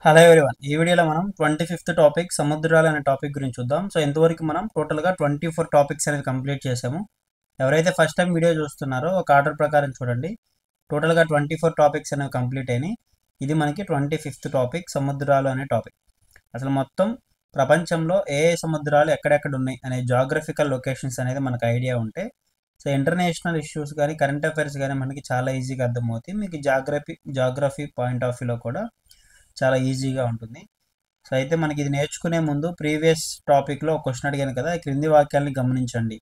Hello everyone. ఈ వీడియోలో మనం 25th టాపిక్ సముద్రాలు అనే టాపిక్ గురించి చూద్దాం. సో ఇంతవరకు మనం టోటల్గా 24 టాపిక్స్ అనేది కంప్లీట్ చేసాము. ఎవరైతే ఫస్ట్ టైం వీడియో చూస్తున్నారో ఒక ఆర్డర్ ప్రకారం చూడండి. టోటల్గా 24 టాపిక్స్ అనేవి కంప్లీట్ అయినాయి. ఇది మనకి 25th టాపిక్ సముద్రాలు అనే టాపిక్. అసలు మొత్తం ప్రపంచంలో ఏ ఏ సముద్రాలు ఎక్కడెక్కడ ఉన్నాయి అనే జాగ్రఫికల్ లొకేషన్స్ అనేది మనకు ఐడియా ఉంటే సో ఇంటర్నేషనల్ ఇష్యూస్ కానీ కరెంట్ అఫైర్స్ కానీ మనకి చాలా ఈజీగా అర్థమవుతాయి. మీకు జాగ్రఫీ పాయింట్ ఆఫ్ వ్యూలో కూడా చాలా ఈజీగా ఉంటుంది. సో అయితే మనకి ఇది నేర్చుకునే ముందు ప్రీవియస్ టాపిక్లో ఒక క్వశ్చన్ అడిగాను కదా, ఈ క్రింది వాక్యాలని గమనించండి.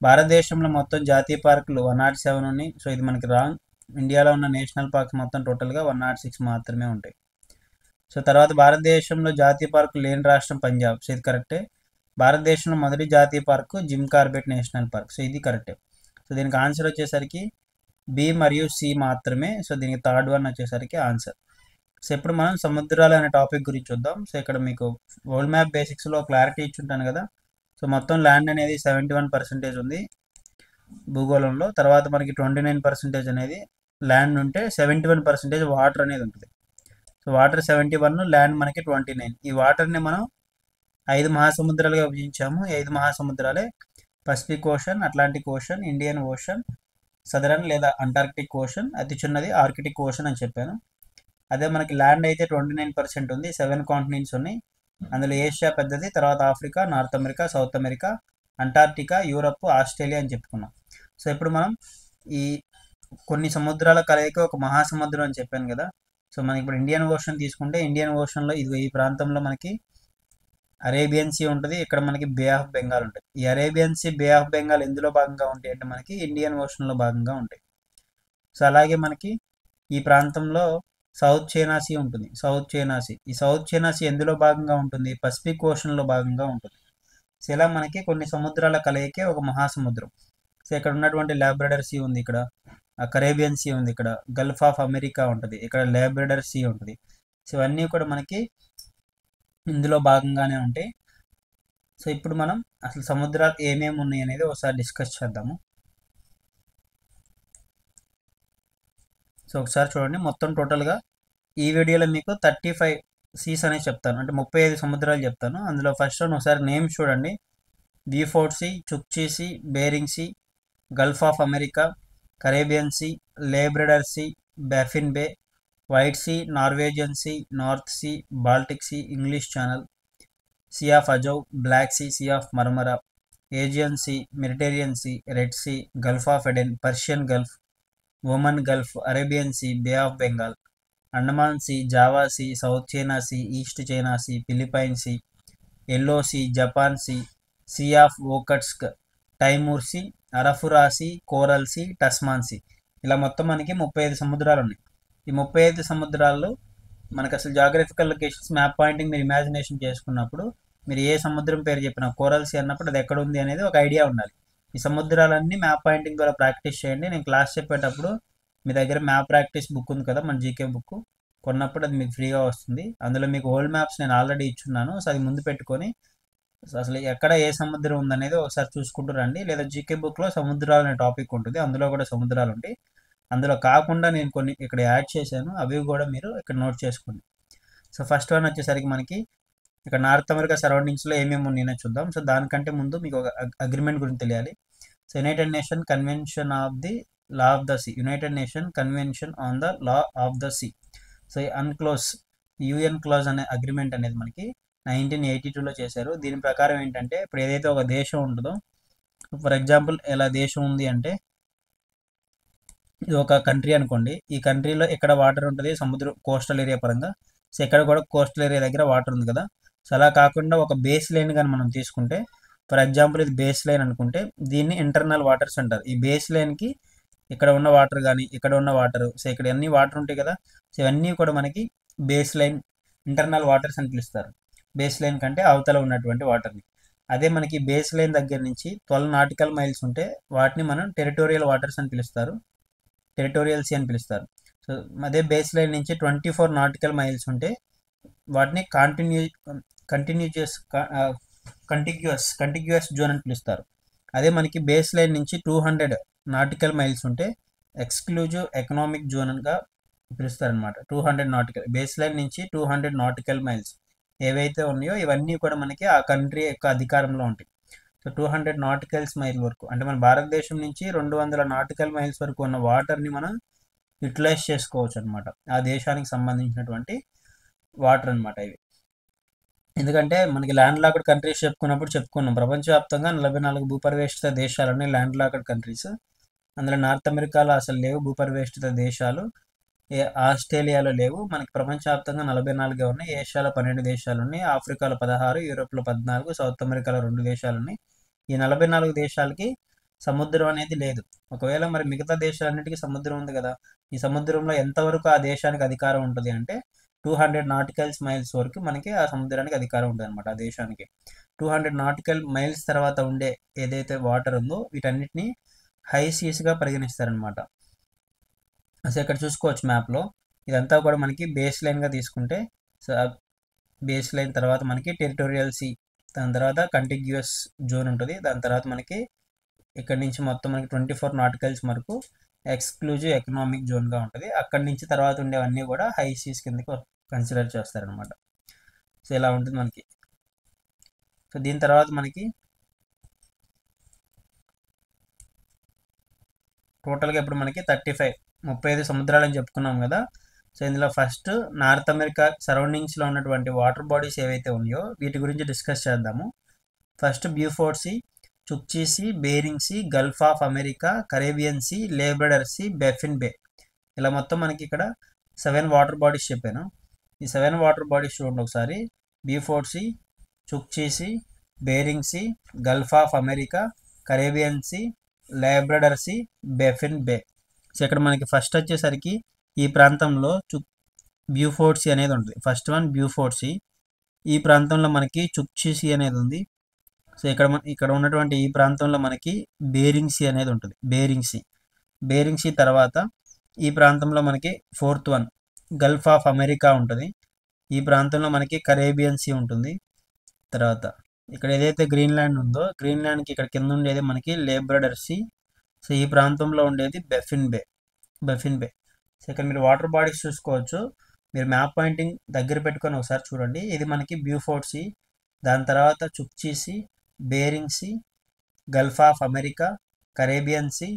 భారతదేశంలో మొత్తం జాతీయ పార్కులు 107 ఉన్నాయి. సో ఇది మనకి రాంగ్. ఇండియాలో ఉన్న నేషనల్ పార్క్స్ మొత్తం టోటల్గా 106 మాత్రమే ఉంటాయి. సో తర్వాత భారతదేశంలో జాతీయ పార్కులు లేని రాష్ట్రం పంజాబ్. సో ఇది కరెక్టే. భారతదేశంలో మొదటి జాతీయ park Jim Corbett national park. So ఇది కరెక్టే. సో దీనికి ఆన్సర్ వచ్చేసరికి బి మరియు సి మాత్రమే. సో దీనికి థర్డ్ వన్ వచ్చేసరికి ఆన్సర్. సో ఇప్పుడు మనం సముద్రాలు అనే టాపిక్ గురించి చూద్దాం. సో ఇక్కడ మీకు వరల్డ్ మ్యాప్ బేసిక్స్లో క్లారిటీ ఇచ్చుంటాను కదా. సో మొత్తం ల్యాండ్ అనేది 71% ఉంది భూగోళంలో. తర్వాత మనకి 29% అనేది ల్యాండ్ ఉంటే 71% వాటర్ అనేది ఉంటుంది. సో వాటర్ 71, ల్యాండ్ మనకి 29. ఈ వాటర్ని మనం 5 మహాసముద్రాలుగా విభజించాము. ఈ 5 మహాసముద్రాలే Pacific Ocean, Atlantic Ocean, Indian Ocean, Southern లేదా అంటార్క్టిక్ ఓషన్, అతి చిన్నది ఆర్కిటిక్ ఓషన్ అని చెప్పాను. అదే మనకి ల్యాండ్ అయితే 29% ఉంది. 7 కాంటినెంట్స్ ఉన్నాయి. అందులో ఏషియా పెద్దది, తర్వాత Africa, north America, south America, Antarctica, Europe, Australia అని చెప్పుకున్నాం. సో ఇప్పుడు మనం ఈ కొన్ని సముద్రాల కలయిక ఒక మహాసముద్రం అని చెప్పాను కదా. సో మనకి ఇప్పుడు ఇండియన్ ఓషన్ తీసుకుంటే ఇండియన్ ఓషన్లో ఇది ఈ ప్రాంతంలో మనకి అరేబియన్ సీ ఉంటుంది. ఇక్కడ మనకి బే ఆఫ్ బెంగాల్ ఉంటుంది. ఈ Arabian see, bay of Bengal ఎందులో భాగంగా ఉంటాయి అంటే మనకి ఇండియన్ ఓషన్లో భాగంగా ఉంటాయి. సో అలాగే మనకి ఈ ప్రాంతంలో సౌత్ చైనా సీ ఉంటుంది. సౌత్ చైనా సీ, ఈ సౌత్ చైనా సీ ఎందులో భాగంగా ఉంటుంది? పసిఫిక్ ఓషన్లో భాగంగా ఉంటుంది. సో ఇలా మనకి కొన్ని సముద్రాల కలయికే ఒక మహాసముద్రం. సో ఇక్కడ ఉన్నటువంటి లాబ్రడర్ సీ ఉంది, ఇక్కడ కరేబియన్ సీ ఉంది, ఇక్కడ గల్ఫ్ ఆఫ్ అమెరికా ఉంటుంది, ఇక్కడ లాబ్రడర్ సీ ఉంటుంది. సో ఇవన్నీ కూడా మనకి ఇందులో భాగంగానే ఉంటాయి. సో ఇప్పుడు మనం అసలు సముద్రాలు ఏమేమి ఉన్నాయి అనేది ఒకసారి డిస్కస్ చేద్దాము. సో ఒకసారి చూడండి, మొత్తం టోటల్గా ఈ వీడియోలో మీకు 35 సీస్ అనేది చెప్తాను, అంటే 35 సముద్రాలు చెప్తాను. అందులో ఫస్ట్ ఒకసారి నేమ్స్ చూడండి. Beaufort Sea, Chukchi see, Bering see, Gulf of America, Caribbean see, Labrador Sea, Baffin Bay, White see, Norwegian see, north see, Baltic see, English channel, see of Azov, Black see, see of Marmara, Aegean Sea, Mediterranean see, red see, Gulf of Aden, Persian Gulf, Oman Gulf, Arabian see, bay of Bengal, Andaman see, Java see, south China see, east China see, Philippine see, yellow see, Japan sea, see of Okhotsk, Timor see, Arafura see, coral see, Tasman Sea. ఇలా మొత్తం మనకి 35 సముద్రాలు ఉన్నాయి. ఈ 35 సముద్రాల్లో మనకు అసలు geographical locations map pointing మీరు ఇమాజినేషన్ చేసుకున్నప్పుడు మీరు ఏ సముద్రం పేరు చెప్పినా కోరల్ సీ అన్నప్పుడు అది ఎక్కడ ఉంది అనేది ఒక ఐడియా ఉండాలి. ఈ సముద్రాలన్నీ మ్యాప్ పాయింటింగ్ ద్వారా ప్రాక్టీస్ చేయండి. నేను క్లాస్ చెప్పేటప్పుడు మీ దగ్గర మ్యాప్ ప్రాక్టీస్ బుక్ ఉంది కదా, మన జీకే బుక్, కొన్నప్పుడు అది మీకు ఫ్రీగా వస్తుంది. అందులో మీకు వరల్డ్ మ్యాప్స్ నేను ఆల్రెడీ ఇచ్చున్నాను. సో అది ముందు పెట్టుకొని అసలు ఎక్కడ ఏ సముద్రం ఉందనేది ఒకసారి చూసుకుంటూ రండి. లేదా జీకే బుక్లో సముద్రాలు అనే టాపిక్ ఉంటుంది, అందులో కూడా సముద్రాలు ఉంటాయి. అందులో కాకుండా నేను కొన్ని ఇక్కడ యాడ్ చేశాను, అవి కూడా మీరు ఇక్కడ నోట్ చేసుకోండి. సో ఫస్ట్ వన్ వచ్చేసరికి మనకి ఇక్కడ నార్త్ అమెరికా సరౌండింగ్స్లో ఏమేమి ఉన్నాయో చూద్దాం. సో దానికంటే ముందు మీకు ఒక అగ్రిమెంట్ గురించి తెలియాలి. So United Nation Convention of the Law of the Sea, United Nation Convention on the Law of the Sea. So ఈ అన్క్లోజ్ యుఎన్ క్లాజ్ అనే అగ్రిమెంట్ అనేది మనకి 1982లో చేశారు. దీని ప్రకారం ఏంటంటే ఇప్పుడు ఏదైతే ఒక దేశం ఉంటుందో, ఫర్ ఎగ్జాంపుల్ ఎలా దేశం ఉంది అంటే ఇది ఒక కంట్రీ అనుకోండి. ఈ కంట్రీలో ఎక్కడ వాటర్ ఉంటుంది? సముద్రం, కోస్టల్ ఏరియా పరంగా. సో ఎక్కడ కూడా కోస్టల్ ఏరియా దగ్గర వాటర్ ఉంది కదా. సో అలా కాకుండా ఒక బేస్ లైన్ కానీ మనం తీసుకుంటే, ఫర్ ఎగ్జాంపుల్ ఇది బేస్ లైన్ అనుకుంటే దీన్ని ఇంటర్నల్ వాటర్స్ అంటారు. ఈ బేస్ లైన్కి ఇక్కడ ఉన్న వాటర్ కానీ ఇక్కడ ఉన్న వాటర్, సో ఇక్కడ అన్ని వాటర్ ఉంటాయి కదా. సో ఇవన్నీ కూడా మనకి బేస్ లైన్, ఇంటర్నల్ వాటర్స్ అని పిలుస్తారు. బేస్ లైన్ కంటే అవతల ఉన్నటువంటి వాటర్ని. అదే మనకి బేస్ లైన్ దగ్గర నుంచి 12 నాటికల్ మైల్స్ ఉంటే వాటిని మనం టెరిటోరియల్ వాటర్స్ అని పిలుస్తారు, టెరిటోరియల్ సీ అని పిలుస్తారు. సో అదే బేస్ లైన్ నుంచి 24 నాటికల్ మైల్స్ ఉంటే వాటిని కంటిగ్యూస్ జోన్ అని పిలుస్తారు. అదే మనకి బేస్ లైన్ నుంచి 200 నాటికల్ మైల్స్ ఉంటే ఎక్స్క్లూజివ్ ఎకనామిక్ జోన్గా పిలుస్తారనమాట. 200 నాటికల్ బేస్ లైన్ నుంచి 200 నాటికల్ మైల్స్ ఏవైతే ఉన్నాయో ఇవన్నీ కూడా మనకి ఆ కంట్రీ యొక్క అధికారంలో ఉంటాయి. సో 200 నాటికల్స్ మైల్ వరకు అంటే మన భారతదేశం నుంచి 200 నాటికల్ మైల్స్ వరకు ఉన్న వాటర్ని మనం యూటిలైజ్ చేసుకోవచ్చు అనమాట. ఆ దేశానికి సంబంధించినటువంటి వాటర్ అనమాట ఇవి. ఎందుకంటే మనకి ల్యాండ్ లాక్డ్ కంట్రీస్ చెప్పుకున్నాం ప్రపంచవ్యాప్తంగా 44 భూపరివేష్టిత దేశాలని ల్యాండ్ లాక్డ్ కంట్రీస్. అందులో నార్త్ అమెరికాలో అసలు లేవు భూపరివేష్టిత దేశాలు. ఆస్ట్రేలియాలో లేవు. మనకి ప్రపంచవ్యాప్తంగా 44 ఉన్నాయి. ఏషియాలో 12 దేశాలు ఉన్నాయి. ఆఫ్రికాలో 16, యూరోప్లో 14, సౌత్ అమెరికాలో 2 దేశాలు ఉన్నాయి. ఈ 44 దేశాలకి సముద్రం అనేది లేదు. ఒకవేళ మరి మిగతా దేశాలన్నిటికీ సముద్రం ఉంది కదా, ఈ సముద్రంలో ఎంతవరకు ఆ దేశానికి అధికారం ఉంటుంది అంటే 200 నాటికల్స్ మైల్స్ వరకు మనకి ఆ సముద్రానికి అధికారం ఉంటుంది అనమాట ఆ దేశానికి. 200 నాటికల్ మైల్స్ తర్వాత ఉండే ఏదైతే వాటర్ ఉందో వీటన్నిటిని హై సీస్గా పరిగణిస్తారనమాట. అసలు ఇక్కడ చూసుకోవచ్చు మ్యాప్లో ఇదంతా కూడా మనకి బేస్ లైన్గా తీసుకుంటే బేస్ లైన్ తర్వాత మనకి టెరిటోరియల్ సీ, దాని తర్వాత కంటిగ్యూస్ జోన్ ఉంటుంది. దాని తర్వాత మనకి ఇక్కడ నుంచి మొత్తం మనకి 24 నాటికల్స్ వరకు ఎక్స్క్లూజివ్ ఎకనామిక్ జోన్గా ఉంటుంది. అక్కడి నుంచి తర్వాత ఉండేవన్నీ కూడా హై సీస్ కిందకి కన్సిడర్ చేస్తారనమాట. సో ఇలా ఉంటుంది మనకి. సో దీని తర్వాత మనకి టోటల్గా ఇప్పుడు మనకి 35 సముద్రాలని చెప్పుకున్నాం కదా. సో ఇందులో ఫస్ట్ నార్త్ అమెరికా సరౌండింగ్స్లో ఉన్నటువంటి వాటర్ బాడీస్ ఏవైతే ఉన్నాయో వీటి గురించి డిస్కస్ చేద్దాము. First Beaufort see, Chukchi see, Bering see, Gulf of America, Caribbean see, Labrador see, Baffin Bay. ఇలా మొత్తం మనకి ఇక్కడ 7 వాటర్ బాడీస్ చెప్పాను. ఈ 7 వాటర్ బాడీస్ చూడండి ఒకసారి. Beaufort see, Chukchi see, Bering see, Gulf of America, Caribbean see, Labrador see, Baffin Bay. So ఇక్కడ మనకి ఫస్ట్ వచ్చేసరికి ఈ ప్రాంతంలో బ్యూఫోర్డ్ సీ అనేది ఉంటుంది. First one Beaufort Sea. ఈ ప్రాంతంలో మనకి చుక్చీ సీ అనేది ఉంది. సో ఇక్కడ ఉన్నటువంటి ఈ ప్రాంతంలో మనకి బేరింగ్ సీ అనేది ఉంటుంది. బేరింగ్ సీ తర్వాత ఈ ప్రాంతంలో మనకి fourth one gulf of America ఉంటుంది. ఈ ప్రాంతంలో మనకి కరేబియన్ సీ ఉంటుంది. తర్వాత ఇక్కడ ఏదైతే గ్రీన్లాండ్ ఉందో గ్రీన్లాండ్కి ఇక్కడ కింద ఉండేది మనకి లేబ్రడర్ సీ. సో ఈ ప్రాంతంలో ఉండేది బెఫిన్ బే. సో ఇక్కడ మీరు వాటర్ బాడీస్ చూసుకోవచ్చు. మీరు మ్యాప్ పాయింటింగ్ దగ్గర పెట్టుకొని ఒకసారి చూడండి. ఇది మనకి బ్యూఫోర్డ్ సీ, దాని తర్వాత Chukchi see, Bering see, Gulf of America, Caribbean see,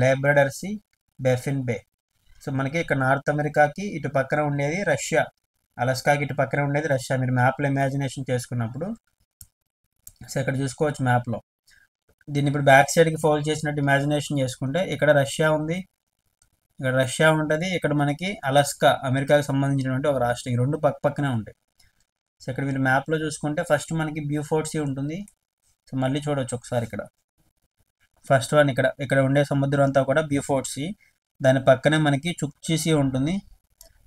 Labrador see, Baffin Bay. So మనకి ఇక్కడ నార్త్ అమెరికాకి ఇటు పక్కన ఉండేది రష్యా, అలస్కాకి ఇటు పక్కన ఉండేది రష్యా. మీరు మ్యాప్లో ఇమాజినేషన్ చేసుకున్నప్పుడు సో ఇక్కడ చూసుకోవచ్చు మ్యాప్లో. దీన్ని ఇప్పుడు బ్యాక్ సైడ్కి ఫోల్డ్ చేసినట్టు ఇమాజినేషన్ చేసుకుంటే ఇక్కడ రష్యా ఉంది, ఇక్కడ రష్యా ఉంటుంది, ఇక్కడ మనకి అలస్కా అమెరికాకి సంబంధించినటువంటి ఒక రాష్ట్రం. ఈ రెండు పక్కనే ఉంటాయి. సో ఇక్కడ మీరు మ్యాప్లో చూసుకుంటే ఫస్ట్ మనకి బ్యూఫోర్డ్ సీ ఉంటుంది. సో మళ్ళీ చూడవచ్చు ఒకసారి. ఇక్కడ ఫస్ట్ వన్ ఇక్కడ ఉండే సముద్రం అంతా కూడా బ్యూఫోర్డ్ సీ. దాని పక్కనే మనకి చుక్చీ సీ ఉంటుంది.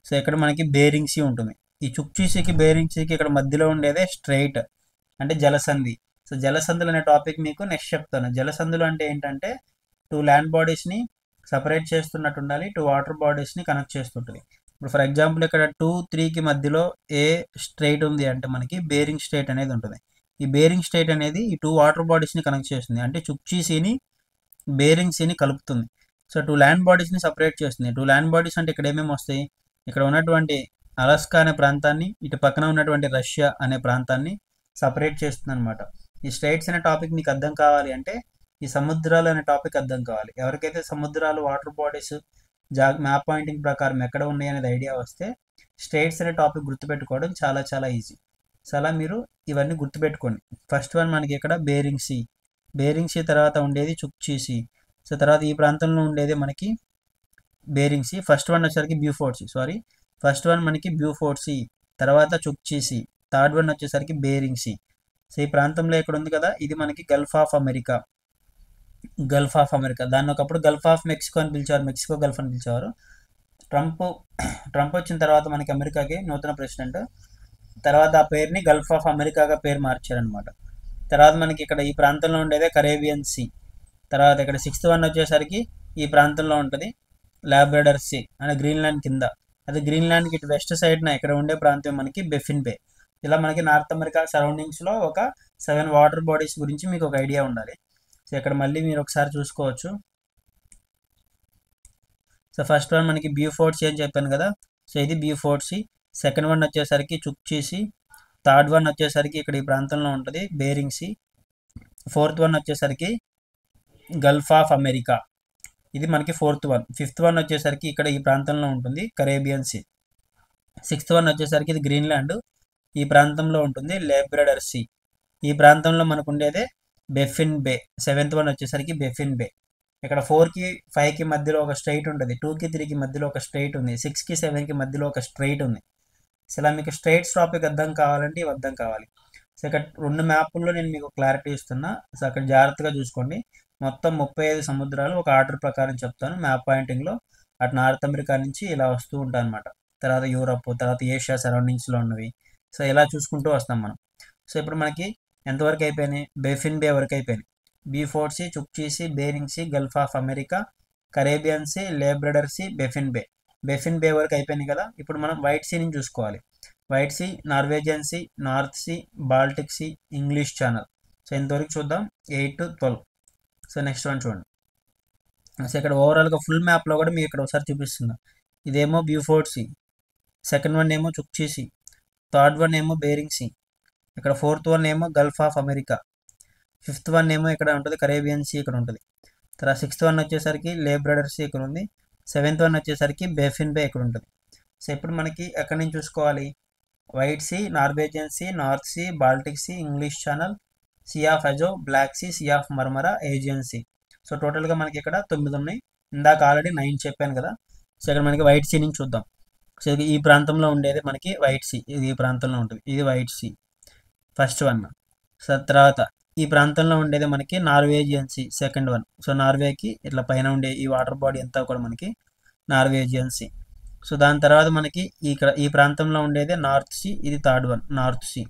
సో ఇక్కడ మనకి బేరింగ్ సీ ఉంటుంది. ఈ చుక్చీ సీకి బేరింగ్ సీకి ఇక్కడ మధ్యలో ఉండేదే స్ట్రైట్ అంటే జలసంధి. సో జలసంధులు అనే టాపిక్ మీకు నెక్స్ట్ చెప్తాను. జలసంధులు అంటే ఏంటంటే 2 ల్యాండ్ బాడీస్ని సపరేట్ చేస్తున్నట్టు ఉండాలి, 2 వాటర్ బాడీస్ని కనెక్ట్ చేస్తుంటుంది. ఇప్పుడు ఫర్ ఎగ్జాంపుల్ ఇక్కడ 2, 3కి మధ్యలో ఏ స్ట్రైట్ ఉంది అంటే మనకి బేరింగ్ స్ట్రైట్ అనేది ఉంటుంది. ఈ బేరింగ్ స్ట్రైట్ అనేది ఈ 2 వాటర్ బాడీస్ని కనెక్ట్ చేస్తుంది. అంటే చుక్చీ సీని బేరింగ్ సీని కలుపుతుంది. సో 2 ల్యాండ్ బాడీస్ని సపరేట్ చేస్తుంది. 2 ల్యాండ్ బాడీస్ అంటే ఇక్కడ ఏమేమి వస్తాయి, ఇక్కడ ఉన్నటువంటి అలస్కా అనే ప్రాంతాన్ని, ఇటు పక్కన ఉన్నటువంటి రష్యా అనే ప్రాంతాన్ని సపరేట్ చేస్తుంది అనమాట. ఈ స్ట్రైట్స్ అనే టాపిక్ మీకు అర్థం కావాలి అంటే ఈ సముద్రాలు అనే టాపిక్ అర్థం కావాలి. ఎవరికైతే సముద్రాలు వాటర్ బాడీస్ మ్యాప్ పాయింటింగ్ ప్రకారం ఎక్కడ ఉన్నాయి అనేది ఐడియా వస్తే స్ట్రైట్స్ అనే టాపిక్ గుర్తుపెట్టుకోవడం చాలా చాలా ఈజీ. సో అలా మీరు ఇవన్నీ గుర్తుపెట్టుకోండి. ఫస్ట్ వన్ మనకి ఇక్కడ బేరింగ్ సీ తర్వాత ఉండేది చుక్చీ సీ. సో తర్వాత ఈ ప్రాంతంలో ఉండేది మనకి బేరింగ్ సీ. ఫస్ట్ వన్ వచ్చేసరికి ఫస్ట్ వన్ మనకి బ్యూఫోర్డ్ సీ, తర్వాత చుక్చీ సీ, థర్డ్ వన్ వచ్చేసరికి బేరింగ్ సీ. సో ఈ ప్రాంతంలో ఇక్కడ ఉంది కదా, ఇది మనకి గల్ఫ్ ఆఫ్ అమెరికా. దాన్ని ఒకప్పుడు గల్ఫ్ ఆఫ్ మెక్సికో అని పిలిచేవారు, మెక్సికో గల్ఫ్ అని పిలిచేవారు. ట్రంప్ వచ్చిన తర్వాత మనకి అమెరికాకి నూతన ప్రెసిడెంట్, తర్వాత ఆ పేరుని గల్ఫ్ ఆఫ్ అమెరికాగా పేరు మార్చారనమాట. తర్వాత మనకి ఇక్కడ ఈ ప్రాంతంలో ఉండేదే కరేబియన్ సీ. తర్వాత ఇక్కడ 6th వన్ వచ్చేసరికి ఈ ప్రాంతంలో ఉంటుంది లాబ్రడర్ సీ అంటే గ్రీన్లాండ్ కింద. అది గ్రీన్లాండ్కి ఇటు వెస్ట్ సైడ్న ఇక్కడ ఉండే ప్రాంతం మనకి బెఫిన్ బే. ఇలా మనకి నార్త్ అమెరికా సరౌండింగ్స్లో ఒక 7 వాటర్ బాడీస్ గురించి మీకు ఒక ఐడియా ఉండాలి. సో ఇక్కడ మళ్ళీ మీరు ఒకసారి చూసుకోవచ్చు. సో ఫస్ట్ వన్ మనకి బ్యూఫోర్ట్ సీ అని చెప్పాను కదా, సో ఇది బ్యూఫోర్ట్ సీ. సెకండ్ వన్ వచ్చేసరికి చుక్చీ సీ. థర్డ్ వన్ వచ్చేసరికి ఇక్కడ ఈ ప్రాంతంలో ఉంటుంది బేరింగ్ సీ. ఫోర్త్ వన్ వచ్చేసరికి గల్ఫ్ ఆఫ్ అమెరికా, ఇది మనకి ఫోర్త్ వన్. ఫిఫ్త్ వన్ వచ్చేసరికి ఇక్కడ ఈ ప్రాంతంలో ఉంటుంది కరేబియన్ సీ. సిక్స్త్ వన్ వచ్చేసరికి ఇది గ్రీన్లాండ్, ఈ ప్రాంతంలో ఉంటుంది లేబ్రడర్ సీ. ఈ ప్రాంతంలో మనకు ఉండేదే బెఫిన్ బే. సెవెంత్ వన్ వచ్చేసరికి బెఫిన్ బే. ఇక్కడ 4కి 5కి మధ్యలో ఒక స్ట్రైట్ ఉంటుంది, 2కి 3కి మధ్యలో ఒక స్ట్రైట్ ఉంది, 6కి 7కి మధ్యలో ఒక స్ట్రైట్ ఉంది. సో ఇలా మీకు స్ట్రైట్స్ టాపిక్ అర్థం కావాలంటే ఇవి అర్థం కావాలి. సో ఇక్కడ 2 మ్యాపుల్లో నేను మీకు క్లారిటీ ఇస్తున్నా, సో అక్కడ జాగ్రత్తగా చూసుకోండి. మొత్తం 35 సముద్రాలు ఒక ఆర్డర్ ప్రకారం చెప్తాను మ్యాప్ పాయింటింగ్లో. అటు నార్త్ అమెరికా నుంచి ఇలా వస్తూ ఉంటాయి అనమాట, తర్వాత యూరప్, తర్వాత ఏషియా సరౌండింగ్స్లో ఉన్నవి. సో ఇలా చూసుకుంటూ వస్తాం మనం. సో ఇప్పుడు మనకి ఎంతవరకు అయిపోయినాయి? బెఫిన్ బే వరకు అయిపోయినాయి. Beaufort Sea, Chukchi see, Bering see, Gulf of America, Caribbean see, Labrador see, Baffin Bay. Baffin బే వరకు అయిపోయినాయి కదా. ఇప్పుడు మనం వైట్ సీని చూసుకోవాలి. White see, Norwegian see, north see, Baltic see, English channel. So ఇంతవరకు చూద్దాం 8 to 12. సో నెక్స్ట్ వన్ చూడండి. సో ఇక్కడ ఓవరాల్గా ఫుల్ మ్యాప్లో కూడా మీకు ఇక్కడ ఒకసారి చూపిస్తున్నా. ఇదేమో బ్యూఫోర్ట్ సీ, సెకండ్ వన్ ఏమో చుక్చీ సీ, థర్డ్ వన్ ఏమో బేరింగ్ సీ, ఇక్కడ ఫోర్త్ వన్ ఏమో Gulf of America, fifth one ఏమో ఇక్కడ ఉంటుంది కరేబియన్ సీ ఇక్కడ ఉంటుంది, తర్వాత సిక్స్త్ వన్ వచ్చేసరికి లేబ్రడర్ సీ ఇక్కడ ఉంది, సెవెంత్ వన్ వచ్చేసరికి బెఫిన్ బే ఇక్కడ ఉంటుంది. సో ఇప్పుడు మనకి ఎక్కడి నుంచి చూసుకోవాలి? White see, Norwegian see, north see, Baltic see, English channel, see of Azov, Black see, see of Marmara, Aegean see. So టోటల్గా మనకి ఇక్కడ 9 ఉన్నాయి. ఇందాక ఆల్రెడీ 9 చెప్పాను కదా. సో ఇక్కడ మనకి వైట్ సీ నుంచి చూద్దాం. సో ఇది ఈ ప్రాంతంలో ఉండేది మనకి వైట్ సీ, ఇది ఈ ప్రాంతంలో ఉంటుంది, ఇది White Sea first one. So తర్వాత ఈ ప్రాంతంలో ఉండేది మనకి Norwegian Sea second one. So నార్వేకి ఇట్లా పైన ఉండే ఈ వాటర్ బాడీ అంతా కూడా మనకి నార్వేజియన్ సీ. సో దాని తర్వాత మనకి ఇక్కడ ఈ ప్రాంతంలో ఉండేది నార్త్ సీ, ఇది third one north Sea.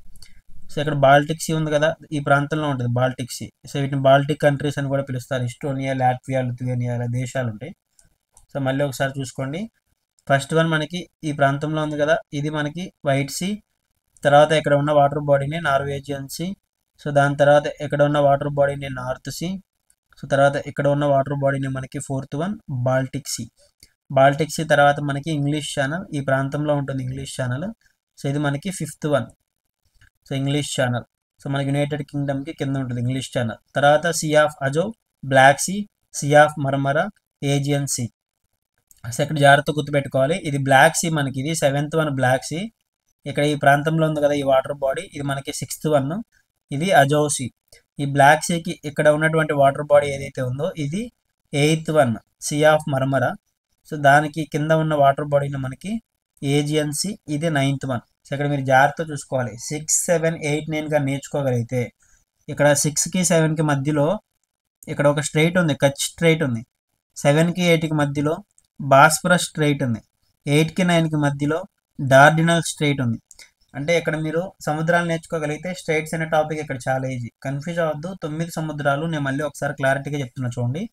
So ఇక్కడ బాల్టిక్ సీ ఉంది కదా, ఈ ప్రాంతంలో ఉంటుంది బాల్టిక్ సీ. సో వీటిని బాల్టిక్ కంట్రీస్ అని కూడా పిలుస్తారు. ఎస్టోనియా, లాట్వియా, లిథువేనియా అలా దేశాలు ఉంటాయి. సో మళ్ళీ ఒకసారి చూసుకోండి. ఫస్ట్ వన్ మనకి ఈ ప్రాంతంలో ఉంది కదా, ఇది మనకి వైట్ సీ. తర్వాత ఇక్కడ ఉన్న వాటర్ బాడీని నార్వేజియన్ సీ. సో దాని తర్వాత ఇక్కడ ఉన్న వాటర్ బాడీని నార్త్ సీ. సో తర్వాత ఇక్కడ ఉన్న వాటర్ బాడీని మనకి fourth one Baltic Sea. Baltic Sea తర్వాత మనకి ఇంగ్లీష్ ఛానల్, ఈ ప్రాంతంలో ఉంటుంది ఇంగ్లీష్ ఛానల్. సో ఇది మనకి fifth one. So English channel, so మనకి యునైటెడ్ కింగ్డమ్కి కింద ఉంటుంది ఇంగ్లీష్ ఛానల్. తర్వాత Sea of Azov, Black see, see of Marmara, Aegean see. So ఇక్కడ జాగ్రత్త గుర్తుపెట్టుకోవాలి, ఇది బ్లాక్ సీ మనకి, ఇది సెవెంత్ వన్ బ్లాక్ సీ. ఇక్కడ ఈ ప్రాంతంలో ఉంది కదా ఈ వాటర్ బాడీ, ఇది మనకి సిక్స్త్ వన్, ఇది అజో సీ. ఈ బ్లాక్ సీకి ఇక్కడ ఉన్నటువంటి వాటర్ బాడీ ఏదైతే ఉందో ఇది eighth one, see of Marmara. So దానికి కింద ఉన్న వాటర్ బాడీని మనకి ఏజియన్ సీ, ఇది నైన్త్ వన్. సో ఇక్కడ మీరు జాగ్రత్త చూసుకోవాలి. 6, 7, 8, 9గా నేర్చుకోగలిగితే ఇక్కడ 6కి 7కి మధ్యలో ఇక్కడ ఒక స్ట్రైట్ ఉంది, కచ్ స్ట్రైట్ ఉంది. 7కి 8కి మధ్యలో బాస్పరస్ స్ట్రైట్ ఉంది. 8కి 9కి మధ్యలో డార్డినల్ స్ట్రైట్ ఉంది. అంటే ఇక్కడ మీరు సముద్రాలు నేర్చుకోగలిగితే స్ట్రైట్స్ అనే టాపిక్ ఇక్కడ చాలా ఈజీ. కన్ఫ్యూజ్ అవ్వద్దు. 9 సముద్రాలు నేను మళ్ళీ ఒకసారి క్లారిటీగా చెప్తున్నా చూడండి.